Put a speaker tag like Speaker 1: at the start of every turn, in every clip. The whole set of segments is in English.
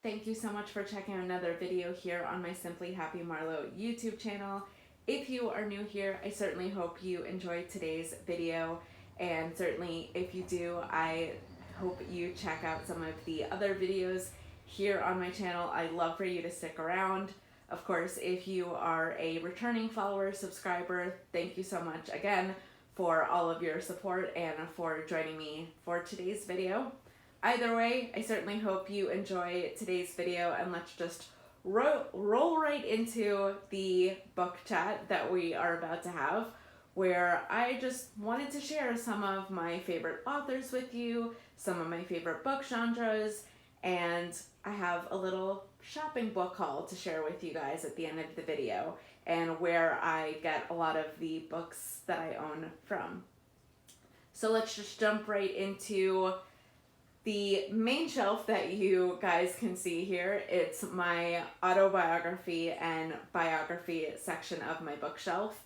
Speaker 1: Thank you so much for checking out another video here on my Simply Happy Marlo YouTube channel. If you are new here, I certainly hope you enjoyed today's video, and certainly if you do, I hope you check out some of the other videos here on my channel. I'd love for you to stick around. Of course, if you are a returning follower, subscriber, thank you so much again for all of your support and for joining me for today's video. Either way, I certainly hope you enjoy today's video, and let's just roll right into the book chat that we are about to have, where I just wanted to share some of my favorite authors with you, some of my favorite book genres, and I have a little shopping book haul to share with you guys at the end of the video, and where I get a lot of the books that I own from. So let's just jump right into the main shelf that you guys can see here. It's my autobiography and biography section of my bookshelf.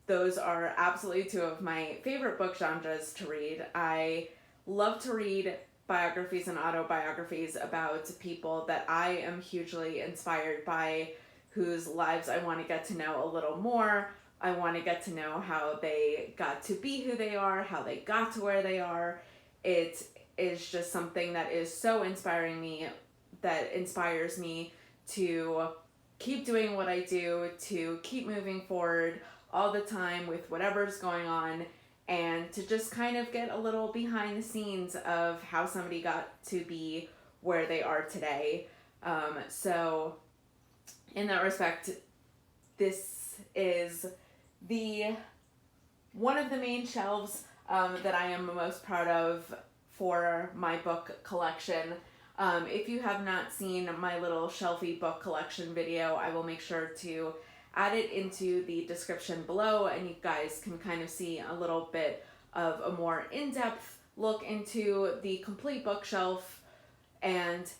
Speaker 1: Those are absolutely two of my favorite book genres to read. I love to read biographies and autobiographies about people that I am hugely inspired by, whose lives I want to get to know a little more. I want to get to know how they got to be who they are, how they got to where they are. It is just something that is so inspiring me, that inspires me to keep doing what I do, to keep moving forward all the time with whatever's going on, and to just kind of get a little behind the scenes of how somebody got to be where they are today. So in that respect, this is one of the main shelves that I am most proud of for my book collection. If you have not seen my little shelfie book collection video, I will make sure to add it into the description below, and you guys can kind of see a little bit of a more in-depth look into the complete bookshelf. And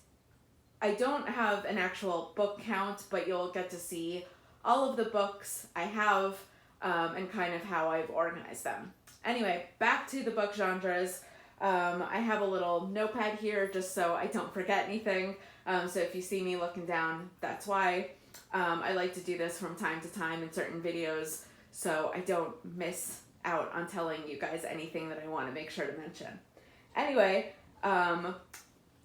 Speaker 1: I don't have an actual book count, but you'll get to see all of the books I have and kind of how I've organized them. Anyway, back to the book genres. I have a little notepad here just so I don't forget anything. So if you see me looking down, that's why. I like to do this from time to time in certain videos so I don't miss out on telling you guys anything that I want to make sure to mention. Anyway,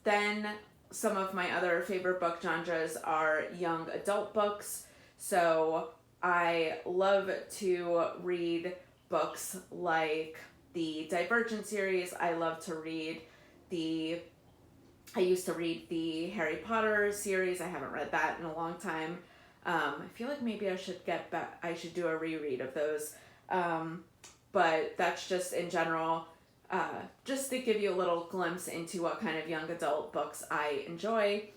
Speaker 1: then some of my other favorite book genres are young adult books. So I love to read books like the Divergent series. I love to read I used to read the Harry Potter series. I haven't read that in a long time. I feel like maybe I should do a reread of those. But that's just in general, just to give you a little glimpse into what kind of young adult books I enjoy.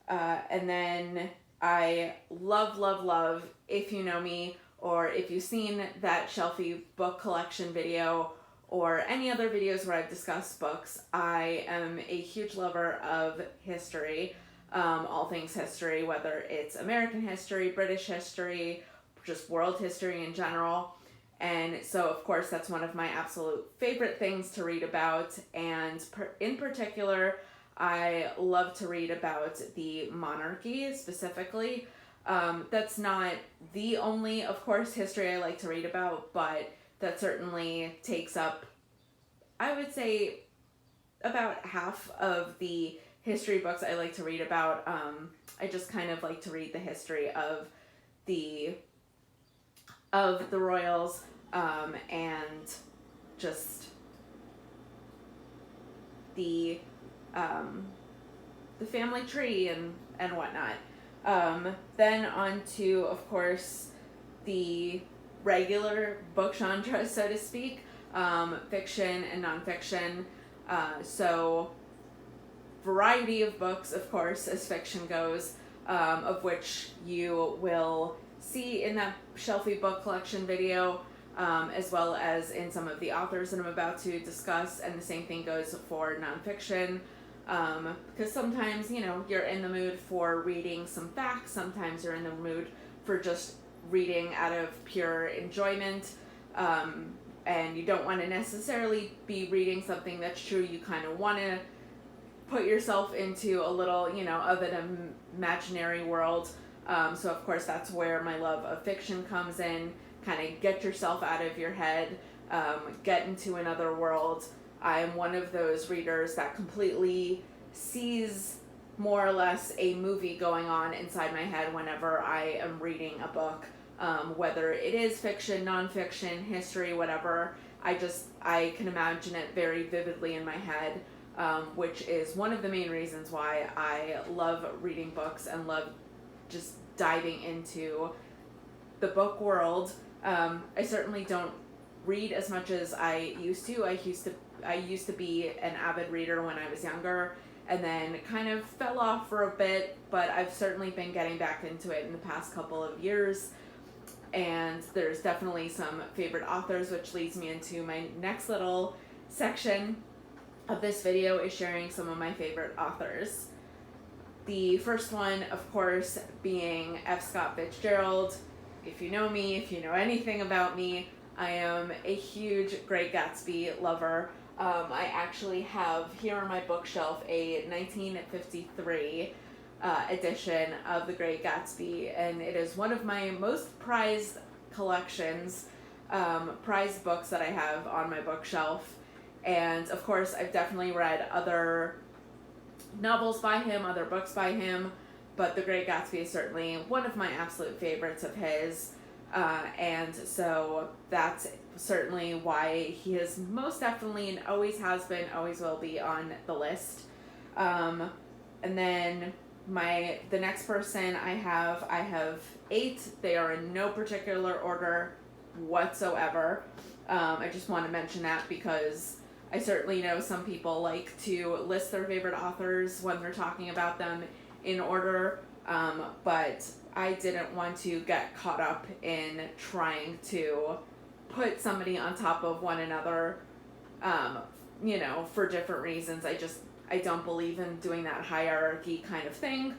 Speaker 1: And then I love, if you know me, or if you've seen that shelfie book collection video, or any other videos where I've discussed books, I am a huge lover of history, all things history, whether it's American history, British history, just world history in general. And so, of course, that's one of my absolute favorite things to read about. And in particular, I love to read about the monarchy specifically. That's not the only, of course, history I like to read about, but that certainly takes up, I would say, about half of the history books I like to read about. I just kind of like to read the history of the royals, and just the family tree and whatnot. Then on to, of course, the regular book genre, so to speak, fiction and nonfiction. So variety of books, of course, as fiction goes, of which you will see in that shelfie book collection video, as well as in some of the authors that I'm about to discuss. And the same thing goes for nonfiction, because sometimes, you're in the mood for reading some facts, sometimes you're in the mood for just reading out of pure enjoyment, and you don't want to necessarily be reading something that's true. You kind of want to put yourself into a little, you know, of an imaginary world. So of course that's where my love of fiction comes in. Kind of get yourself out of your head, get into another world. I'm one of those readers that completely sees more or less a movie going on inside my head whenever I am reading a book, whether it is fiction, nonfiction, history, whatever. I can imagine it very vividly in my head, which is one of the main reasons why I love reading books and love just diving into the book world. I certainly don't read as much as I used to. I used to be an avid reader when I was younger, and then kind of fell off for a bit, but I've certainly been getting back into it in the past couple of years. And there's definitely some favorite authors, which leads me into my next little section of this video, is sharing some of my favorite authors. The first one, of course, being F. Scott Fitzgerald. If you know me, if you know anything about me, I am a huge Great Gatsby lover. I actually have here on my bookshelf a 1953 edition of The Great Gatsby, and it is one of my most prized collections, prized books that I have on my bookshelf. And of course, I've definitely read other novels by him, other books by him, but The Great Gatsby is certainly one of my absolute favorites of his. And so that's certainly why he is most definitely, and always has been, always will be, on the list. And then the next person I have 8. They are in no particular order whatsoever. I just want to mention that because I certainly know some people like to list their favorite authors when they're talking about them in order, but I didn't want to get caught up in trying to put somebody on top of one another, you know, for different reasons. I don't believe in doing that hierarchy kind of thing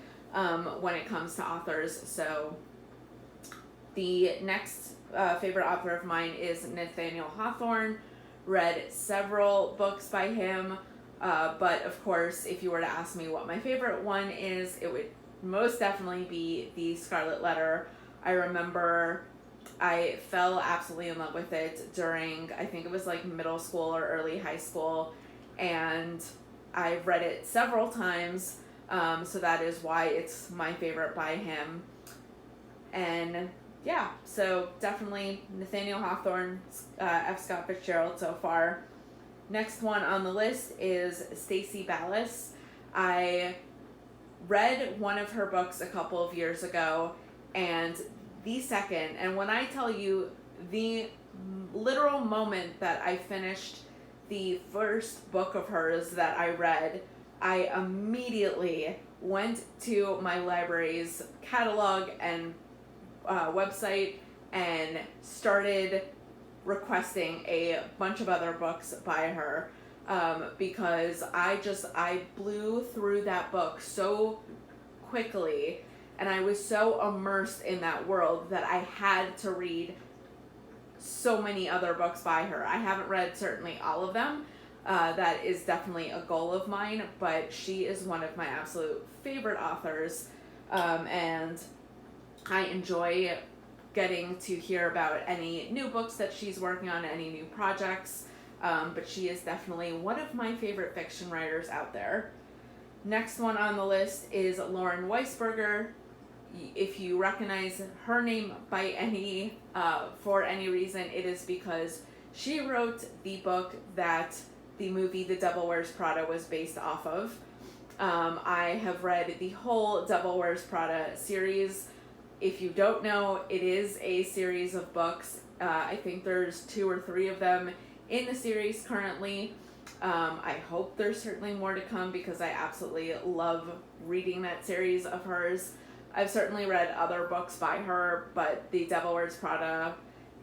Speaker 1: when it comes to authors. So the next favorite author of mine is Nathaniel Hawthorne. Read several books by him, but of course, if you were to ask me what my favorite one is, it would most definitely be The Scarlet Letter. I remember I fell absolutely in love with it during, I think it was like middle school or early high school, and I've read it several times, so that is why it's my favorite by him. And yeah, so definitely Nathaniel Hawthorne, F. Scott Fitzgerald so far. Next one on the list is Stacy Ballas. I read one of her books a couple of years ago, and when I tell you the literal moment that I finished the first book of hers that I read, I immediately went to my library's catalog and website and started requesting a bunch of other books by her, because I blew through that book so quickly, and I was so immersed in that world that I had to read so many other books by her. I haven't read certainly all of them. That is definitely a goal of mine, but she is one of my absolute favorite authors, and I enjoy getting to hear about any new books that she's working on, any new projects, but she is definitely one of my favorite fiction writers out there. Next one on the list is Lauren Weisberger. If you recognize her name by for any reason, it is because she wrote the book that the movie The Devil Wears Prada was based off of. I have read the whole Devil Wears Prada series. If you don't know, it is a series of books. I think there's 2 or 3 of them in the series currently. I hope there's certainly more to come because I absolutely love reading that series of hers. I've certainly read other books by her, but The Devil Wears Prada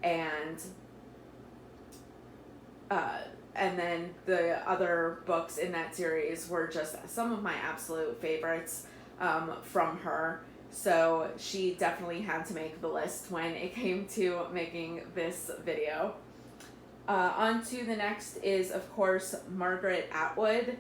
Speaker 1: and then the other books in that series were just some of my absolute favorites from her. So she definitely had to make the list when it came to making this video. On to the next is, of course, Margaret Atwood.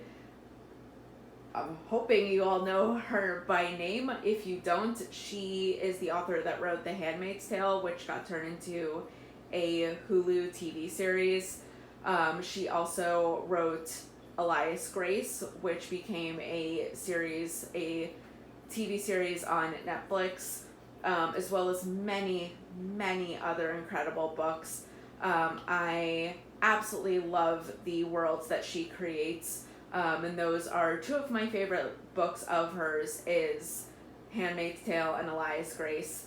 Speaker 1: I'm hoping you all know her by name. If you don't, she is the author that wrote The Handmaid's Tale, which got turned into a Hulu TV series. She also wrote Elias Grace, which became a TV series on Netflix, as well as many, many other incredible books. I absolutely love the worlds that she creates, and those are two of my favorite books of hers, is Handmaid's Tale and Elias Grace.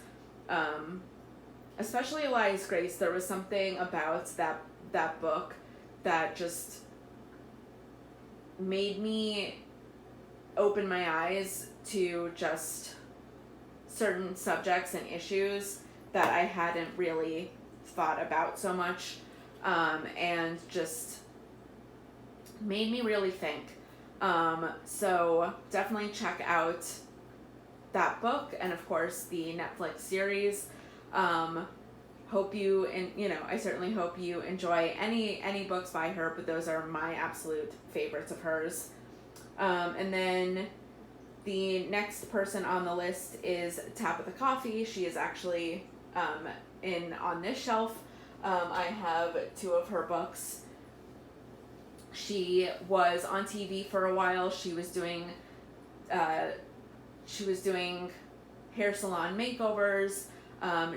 Speaker 1: Especially Elias Grace, there was something about that book that just made me open my eyes to just certain subjects and issues that I hadn't really thought about so much, and just made me really think. So definitely check out that book, and of course the Netflix series. Hope you, and I certainly hope you enjoy any books by her, but those are my absolute favorites of hers. And then the next person on the list is Tabitha Coffey. She is actually on this shelf. I have two of her books. She was on TV for a while. She was doing hair salon makeovers.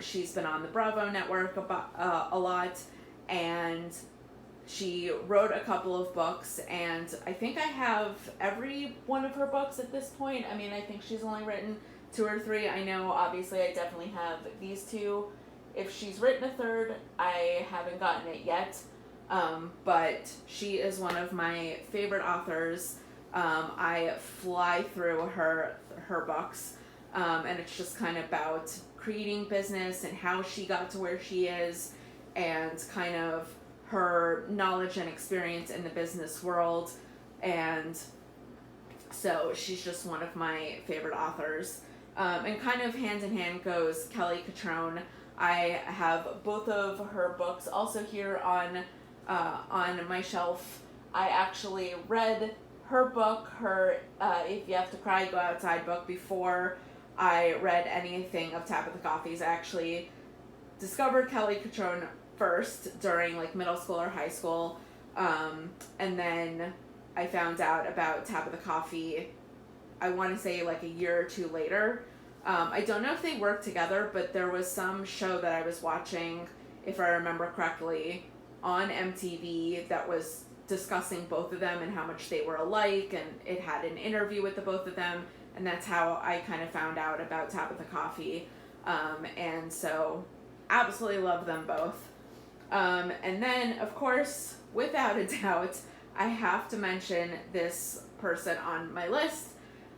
Speaker 1: She's been on the Bravo network a lot, and she wrote a couple of books, and I think I have every one of her books at this point. I mean, I think she's only written 2 or 3. I know, obviously, I definitely have these 2. If she's written a third, I haven't gotten it yet, but she is one of my favorite authors. I fly through her books, and it's just kind of about creating business and how she got to where she is, and kind of her knowledge and experience in the business world. And so she's just one of my favorite authors. And kind of hand in hand goes Kelly Catrone. I have both of her books also here on my shelf. I actually read her book, her If You Have to Cry, Go Outside book, before I read anything of Tabitha Coffey's. I actually discovered Kelly Catrone first during middle school or high school, and then I found out about Tabitha Coffey, I want to say a year or 2 later. I don't know if they worked together, but there was some show that I was watching, if I remember correctly, on MTV that was discussing both of them and how much they were alike, and it had an interview with the both of them, and that's how I kind of found out about Tabitha Coffey. And so absolutely love them both. And then, of course, without a doubt, I have to mention this person on my list.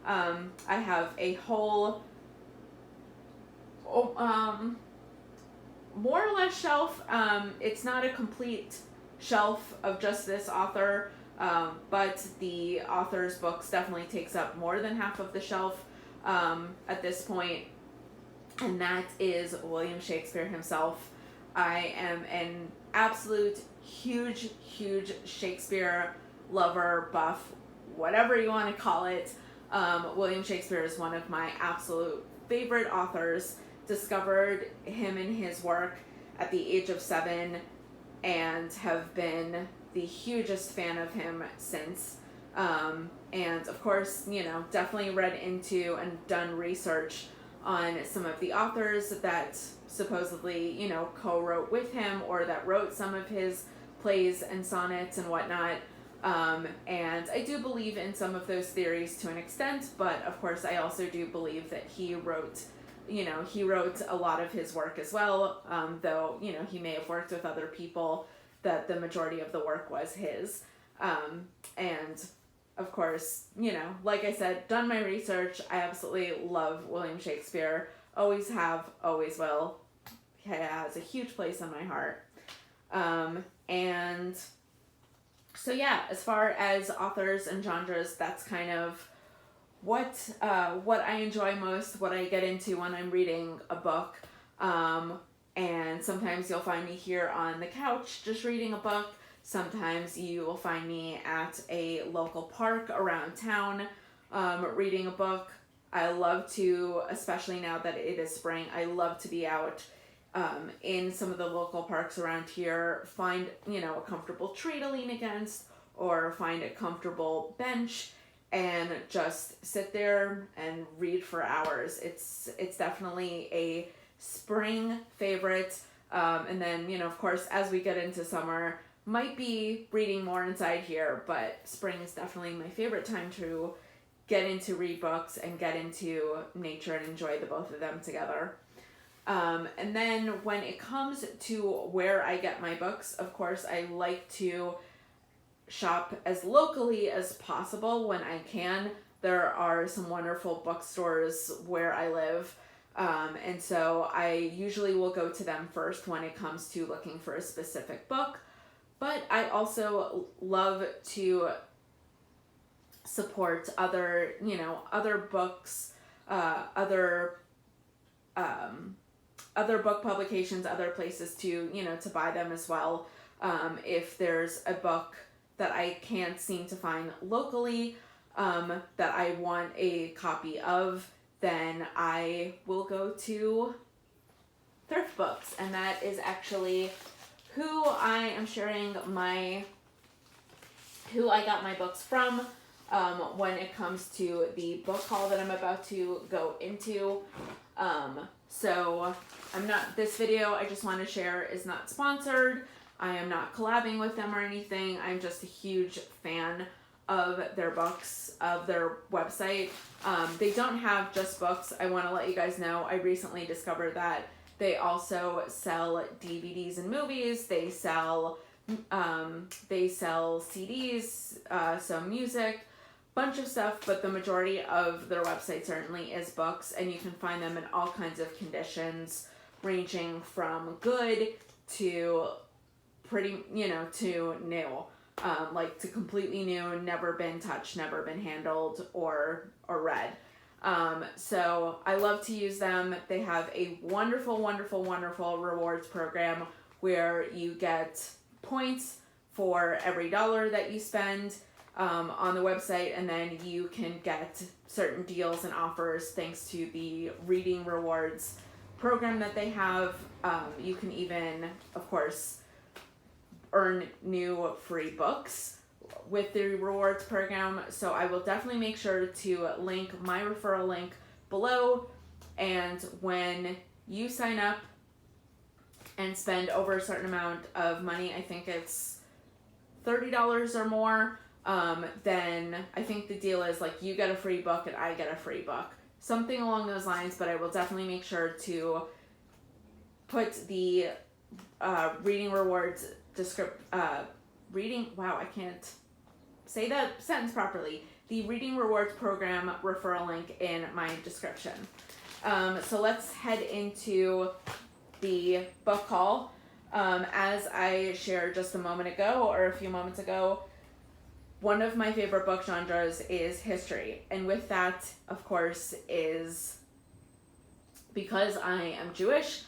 Speaker 1: I have a whole, more or less shelf. It's not a complete shelf of just this author, but the author's books definitely takes up more than half of the shelf at this point, and that is William Shakespeare himself. I am an absolute huge Shakespeare lover, buff, whatever you want to call it. William Shakespeare is one of my absolute favorite authors. Discovered him and his work at the age of 7 and have been the hugest fan of him since. And of course, definitely read into and done research on some of the authors that supposedly, co-wrote with him, or that wrote some of his plays and sonnets and whatnot. And I do believe in some of those theories to an extent, but of course I also do believe that he wrote a lot of his work as well, though, he may have worked with other people, that the majority of the work was his. And of course, like I said, done my research. I absolutely love William Shakespeare. Always have, always will. He has a huge place in my heart. And so yeah, as far as authors and genres, that's kind of what I enjoy most, what I get into when I'm reading a book. And sometimes you'll find me here on the couch just reading a book. Sometimes you will find me at a local park around town, reading a book. I love to, especially now that it is spring, I love to be out in some of the local parks around here, find, a comfortable tree to lean against, or find a comfortable bench and just sit there and read for hours. It's definitely a spring favorite. And then, of course, as we get into summer, might be reading more inside here, but spring is definitely my favorite time to get into read books and get into nature and enjoy the both of them together. And then when it comes to where I get my books, of course, I like to shop as locally as possible when I can. There are some wonderful bookstores where I live. And so I usually will go to them first when it comes to looking for a specific book. But I also love to support other, other books, other book publications, other places to buy them as well. If there's a book that I can't seem to find locally, that I want a copy of, then I will go to thrift books. And that is actually who I am sharing who I got my books from, when it comes to the book haul that I'm about to go into. So this video I just want to share is not sponsored. I am not collabing with them or anything. I'm just a huge fan of their books, of their website. They don't have just books. I want to let you guys know, I recently discovered that they also sell DVDs and movies. They sell CDs, so music, bunch of stuff, but the majority of their website certainly is books, and you can find them in all kinds of conditions, ranging from good to pretty, to new, like to completely new, never been touched, never been handled or read. So I love to use them. They have a wonderful, wonderful, wonderful rewards program where you get points for every $1 that you spend on the website, and then you can get certain deals and offers thanks to the reading rewards program that they have. You can even, of course, earn new free books with the rewards program. So I will definitely make sure to link my referral link below, and when you sign up and spend over a certain amount of money, I think it's $30 or more, then I think the deal is like you get a free book and I get a free book. Something along those lines, but I will definitely make sure to put the reading rewards I can't say that sentence properly. The reading rewards program referral link in my description. So let's head into the book haul. As I shared just a moment ago, or a few moments ago, one of my favorite book genres is history. And with that, of course, is because I am Jewish,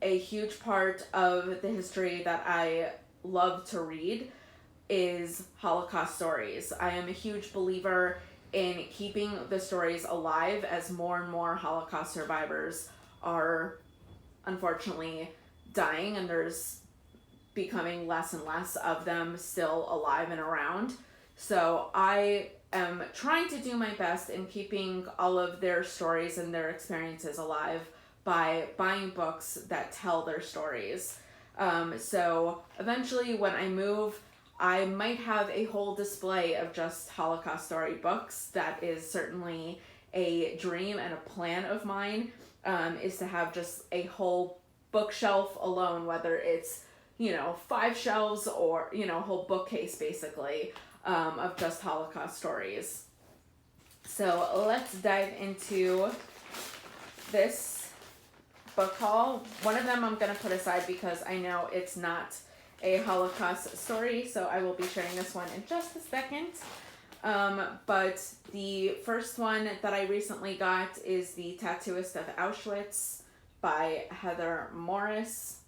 Speaker 1: a huge part of the history that I love to read is Holocaust stories. I am a huge believer in keeping the stories alive, as more and more Holocaust survivors are unfortunately dying, and there's becoming less and less of them still alive and around. So I am trying to do my best in keeping all of their stories and their experiences alive by buying books that tell their stories. So eventually when I move, I might have a whole display of just Holocaust story books. That is certainly a dream and a plan of mine, is to have just a whole bookshelf alone, whether it's 5 shelves or a whole bookcase basically, of just Holocaust stories. So let's dive into this book haul. One of them I'm going to put aside because I know it's not a Holocaust story, so I will be sharing this one in just a second. But the first one that I recently got is The Tattooist of Auschwitz by Heather Morris.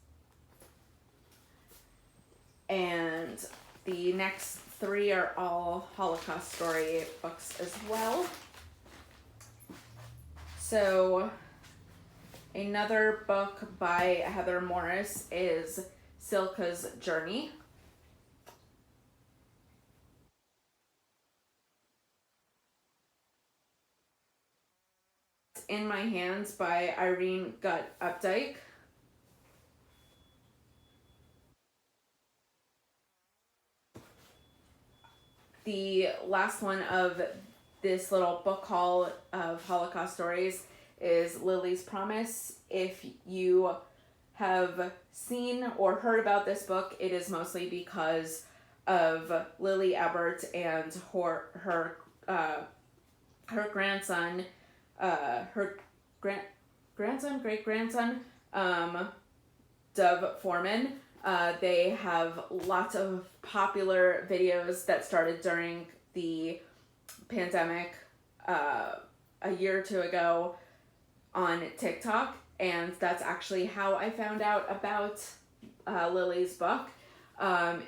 Speaker 1: And the next 3 are all Holocaust story books as well. So another book by Heather Morris is Silke's Journey. In My Hands by Irene Gut Updike. The last one of this little book haul of Holocaust stories is Lily's Promise. If you have seen or heard about this book, it is mostly because of Lily Ebert and her grandson, great-grandson, Dove Foreman. They have lots of popular videos that started during the pandemic a year or two ago on TikTok, and that's actually how I found out about Lily's book.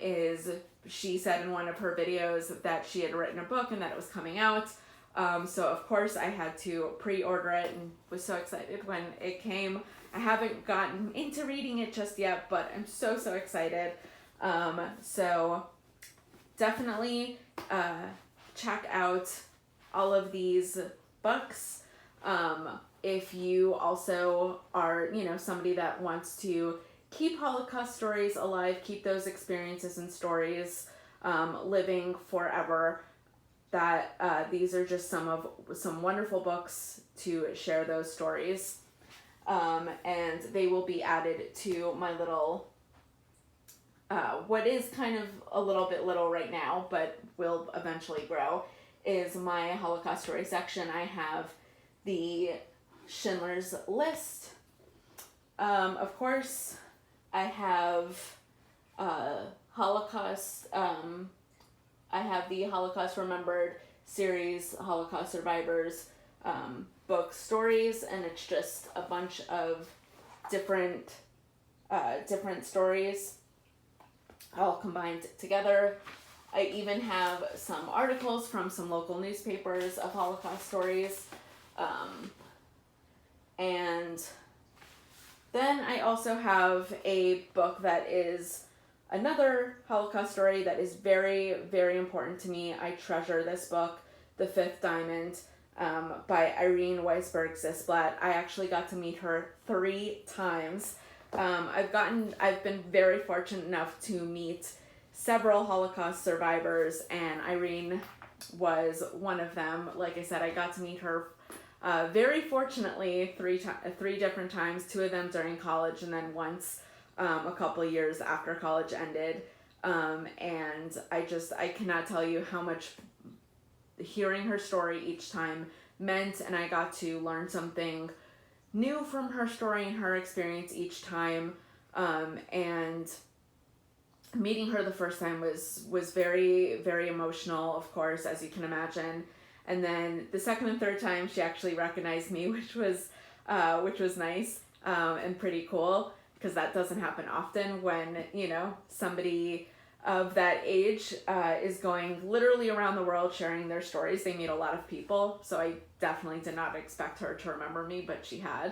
Speaker 1: Is she said in one of her videos that she had written a book and that it was coming out. So of course I had to pre-order it and was so excited when it came. I haven't gotten into reading it just yet, but I'm so excited. So definitely check out all of these books. If you also are, somebody that wants to keep Holocaust stories alive, keep those experiences and stories living forever, that these are just some wonderful books to share those stories. And they will be added to my little, what is kind of a little bit little right now, but will eventually grow, is my Holocaust story section. I have the Schindler's List. Of course, I have Holocaust, I have the Holocaust Remembered series, Holocaust Survivors book stories, and it's just a bunch of different stories all combined together. I even have some articles from some local newspapers of Holocaust stories. And then I also have a book that is another Holocaust story that is very, very important to me. I treasure this book, The Fifth Diamond, by Irene Weisberg Zisblatt. I actually got to meet her 3 times. I've been very fortunate enough to meet several Holocaust survivors, and Irene was one of them. Like I said, I got to meet her very fortunately 3 different times, 2 of them during college, and then once a couple of years after college ended. And I cannot tell you how much hearing her story each time meant, and I got to learn something new from her story and her experience each time. And meeting her the first time was very, very emotional, of course, as you can imagine. And then the second and third time, she actually recognized me, which was nice and pretty cool, because that doesn't happen often when, somebody of that age is going literally around the world sharing their stories. They meet a lot of people, so I definitely did not expect her to remember me, but she had.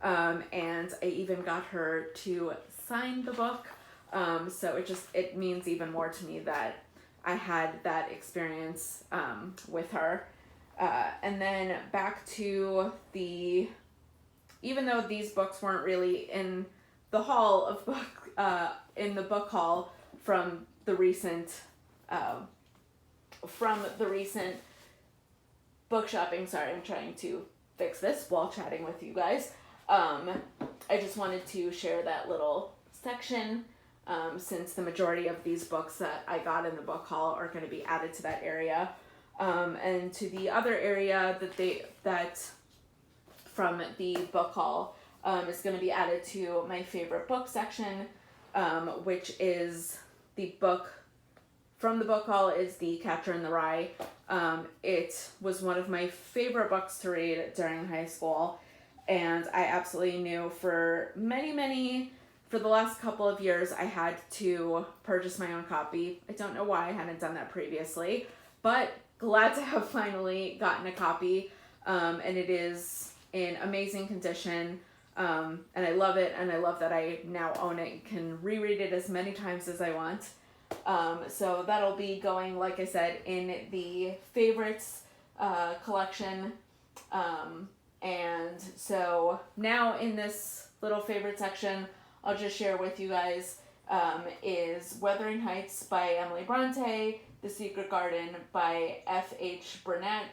Speaker 1: And I even got her to sign the book, so it means even more to me that I had that experience with her. And then back to even though these books weren't really in the hall of in the book hall from the recent book shopping. Sorry, I'm trying to fix this while chatting with you guys. I just wanted to share that little section, since the majority of these books that I got in the book haul are going to be added to that area. And to the other area that from the book haul is going to be added to my favorite book section, which is the book from the book haul is the Catcher in the Rye. It was one of my favorite books to read during high school, and I absolutely knew for many, many for the last couple of years, I had to purchase my own copy. I don't know why I hadn't done that previously, but glad to have finally gotten a copy. And it is in amazing condition. And I love it. And I love that I now own it and can reread it as many times as I want. So that'll be going, like I said, in the favorites collection. And so now in this little favorite section, I'll just share with you guys is Wuthering Heights by Emily Bronte, The Secret Garden by F.H. Burnett,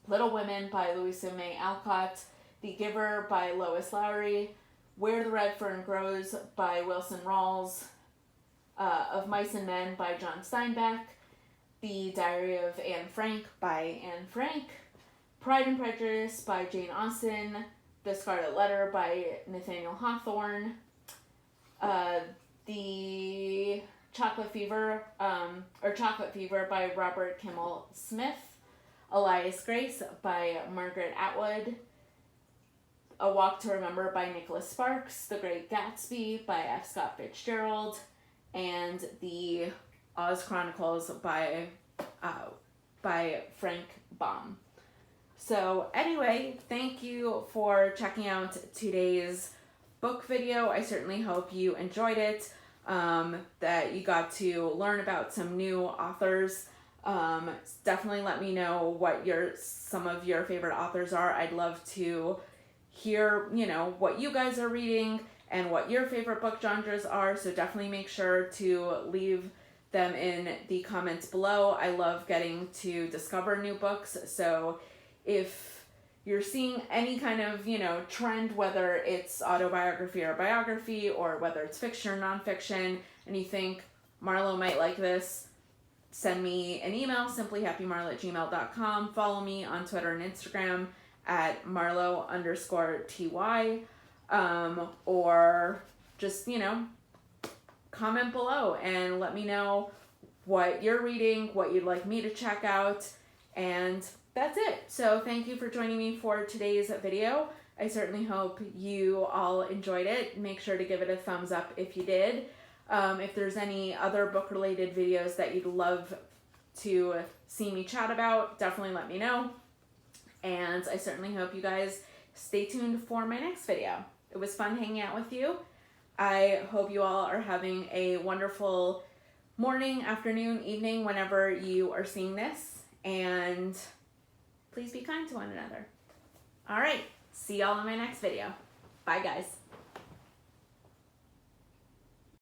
Speaker 1: Little Women by Louisa May Alcott, The Giver by Lois Lowry, Where the Red Fern Grows by Wilson Rawls, Of Mice and Men by John Steinbeck, The Diary of Anne Frank by Anne Frank, Pride and Prejudice by Jane Austen, The Scarlet Letter by Nathaniel Hawthorne, The Chocolate Fever by Robert Kimmel Smith, Elias Grace by Margaret Atwood, A Walk to Remember by Nicholas Sparks, The Great Gatsby by F. Scott Fitzgerald, and The Oz Chronicles by Frank Baum. So anyway, thank you for checking out today's book video. I certainly hope you enjoyed it, that you got to learn about some new authors. Definitely let me know what some of your favorite authors are. I'd love to hear, what you guys are reading and what your favorite book genres are. So definitely make sure to leave them in the comments below. I love getting to discover new books. So if you're seeing any kind of, trend, whether it's autobiography or biography, or whether it's fiction or nonfiction, and you think Marlo might like this, send me an email, simplyhappymarlo@gmail.com. Follow me on Twitter and Instagram at Marlo_TY, or just, comment below and let me know what you're reading, what you'd like me to check out, and that's it. So thank you for joining me for today's video. I certainly hope you all enjoyed it. Make sure to give it a thumbs up if you did. If there's any other book-related videos that you'd love to see me chat about, definitely let me know. And I certainly hope you guys stay tuned for my next video. It was fun hanging out with you. I hope you all are having a wonderful morning, afternoon, evening, whenever you are seeing this. And please be kind to one another. All right. See y'all in my next video. Bye, guys.